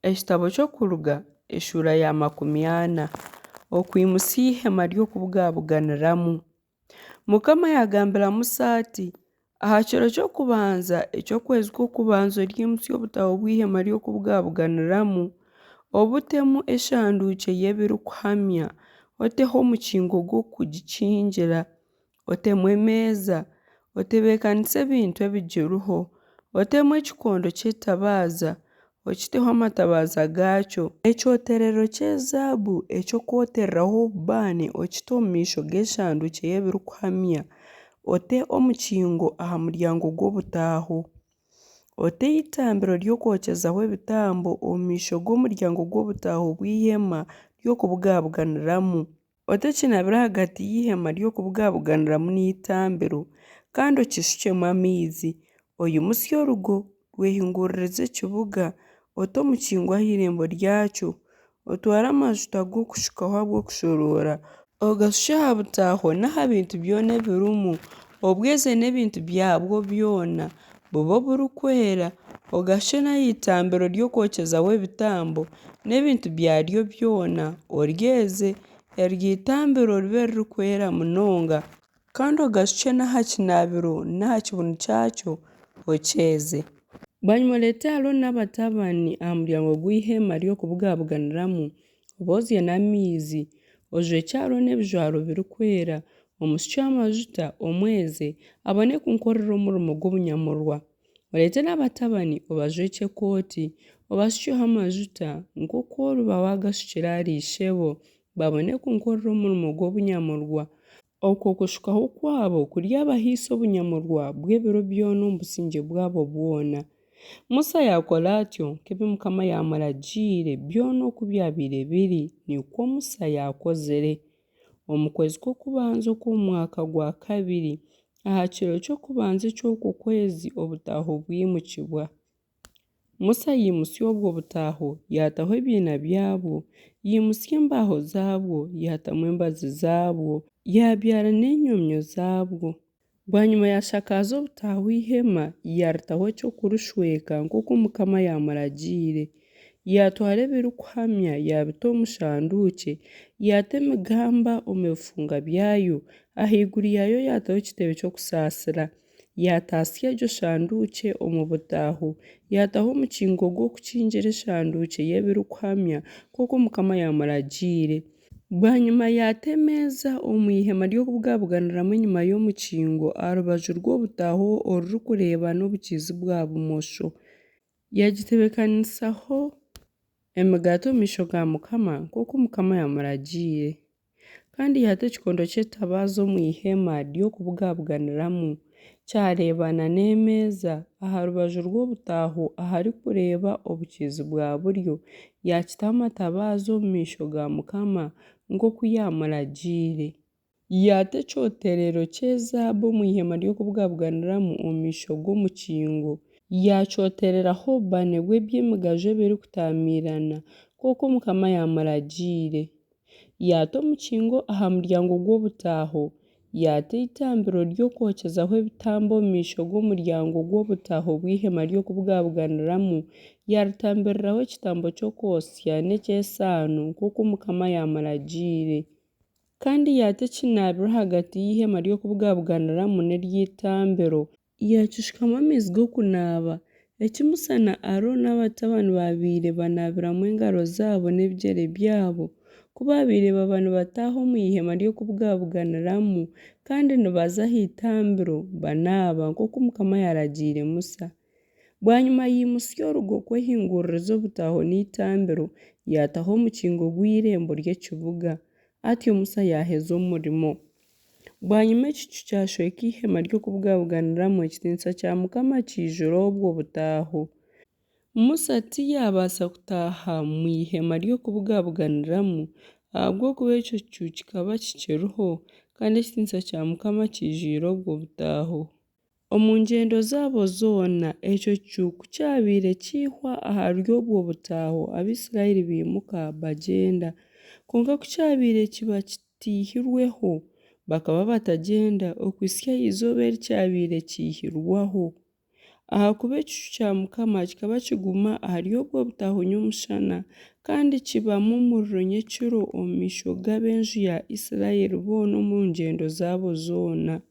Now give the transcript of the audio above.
Ekitabo ky'okuruga eshuura ya 40 okwimusa ihema ry'okubwabuganiramu. Mukama yagambira Musa ati aha kiro ky'okubanza eky'okwezi kw'okubanza oryimusya obutaho bw'ihema ry'okubwabuganiramu, obutemu eshandukye y'ebirikuhamya, oteho omukingo gw'okugikingira, otemu emeeza, otebeekanise ebintu ebigiruho, otemu ekikondo ky'etabaaza, okiteho amatabaaza gaakyo, ekyoterero ky'ezaabu eky'okwotereraho obubaane okite omu maisho g'eshandukye y'ebirikuhamya, ote omukingo aha muryango gw'obutaaho, ote itambiro ry'okwokyezaho ebitambo omu maisho g'omuryango gw'obutaaho bw'ihema ry'okubwabuganiramu, ote kinabire ahagati y'ihema ry'okubwabuganiramu n'itambiro kandi okishukyemu amaizi, oyimusye orugo rwehinguririze ekibuga, ote omukingo ah'irembo ryakyo, otware amajuta g'okushukaho ag'okushoroora, ogashukye aha butaaho n'aha bintu byona ebirimu, obweze n'ebintu byabwo byona bube burikwera, ogashukye n'ah'itambiro ry'okwokyezaho ebitambo n'ebintu byaryo byona oryeze, eryo itambiro ribe ririkwera munonga kandi ogashukye n'aha kinaabiro n'aha kibunu kyakyo okyeze. Bwanyuma oreete Aaron n'abatabani aha muryango gw'ihema ry'okubwabuganiramu, obozye n'amaizi, ojweke Aaron ebijwaro birikwera, omusukye amajuta, omweze abone kunkorera omurimo gw'obunyamurwa. Oreete n'abatabani obajweke ekooti, obashukyeho amajuta nk'oku oraba wagashukire ahari ishebo, babone kunkorera omurimo gw'obunyamurwa. Okwo kushukaho kwabo kuryabahiisa obunyamurwa bw'ebiro byona omu busingye bwabo bwona. Musa yakora atyo nk'ebi Mukama yamuragiire byona oku byabaire biri nikwo Musa yakozere. Omu kwezi kw'okubanza okw'omu mwaka gwa 2 aha kiro ky'okubanza eky'okwo kwezi obutaaho bwimukibwa. Musa yimusya obwo butaaho yataho ebyina byabwo, yimusya embaaho zaabwo, yatamu embazi zaabwo, yabyara n'enyomyo zaabwo. Bwanyuma yashakaaza obutaaho ihema, yarutaho ekyokurushweka nk'oku Mukama yamuragiire. Yatwara ebirikuhamya yabita omu shandukye, yata emigamba omu bifunga byayo, ahaiguru yaayo yataho ekitebe ky'okusaasira. Yataasya egyo shandukye omu butaaho, yataho omukingo gw'okukingira eshandukye y'ebirikuhamya nk'oku Mukama yamuragiire. Bwanyuma yata emeeza omu ihema ry'okubwabuganiramu enyuma y'omukingo aha rubaju rw'obutaaho orurikureeba n'obukiizi bwa bumosho. Yagitebekanisaho emigaati omu maisho ga Mukama nk'oku Mukama yamuragiire. Kandi yata ekikondo ky'etabaaza omu ihema ry'okubwabuganiramu kyareebana n'emeeza aha rubaju rw'obutaaho aharikureeba obukiizi bwa buryo, yakitaho amatabaaza omu maisho ga Mukama nk'oku yamuragiire. Yata ekyoterero ky'ezaabu omu ihema ry'okubwabuganiramu omu maisho g'omukingo, yakyotereraho obubaane bw'eby'emigajo ebirikutaamirana nk'oku Mukama yamuragiire. Yata omukingo aha muryango gw'obutaaho, yata itambiro ry'okwokyezaho ebitambo omu maisho g'omuryango gw'obutaaho bw'ihema ry'okubwabuganiramu, yaritambiriraho ekitambo ky'okwosya n'eky'esaano nk'oku Mukama yamuragiire. Kandi yata ekinaabiro ahagati y'ihema ry'okubwabuganiramu n'ery'itambiro, yakishukamu amaizi g'okunaaba, eki Musa na Aaron n'abatabani babaire banaabiramu engaro zaabo n'ebigyere byabo kuba babaire baba nibataaha omu ihema ry'okubwabuganiramu kandi nibaza ah'itambiro banaaba nk'oku Mukama yaragiire Musa. Bwanyuma yimusya orugo kwehinguririza obutaaho n'itambiro, yataho omukingo gw'irembo ry'ekibuga. Atyo Musa yaheza omurimo. Bwanyuma ekicu kyashweka ihema ry'okubwabuganiramu ekitiinisa kya Mukama kiijura obwo butaaho. Musa tiyabaasa kutaaha mu ihema ry'okubwabuganiramu ahabw'okuba ekyo kicu kikaba kikiriho kandi ekitiinisa kya Mukama kiijwire obwo butaaho. Omu ngyendo zaabo zoona ekyo kicuucu kyabaire kiihwa ahari obwo butaaho Abisirayiri biimuka bagyenda. Konka ku kyabaire kiba kitiihirweho bakaba batagyenda okuhisya izooba eri kyabaire kiihirwaho. ahakuba ekicu kya Mukama kikaba kiguma ahari obwo butahunya omushana kandi kibamu omuriro nyekiro omu maisho g'ab'enju ya Isirayiri boona omu ngyendo zaabo zoona.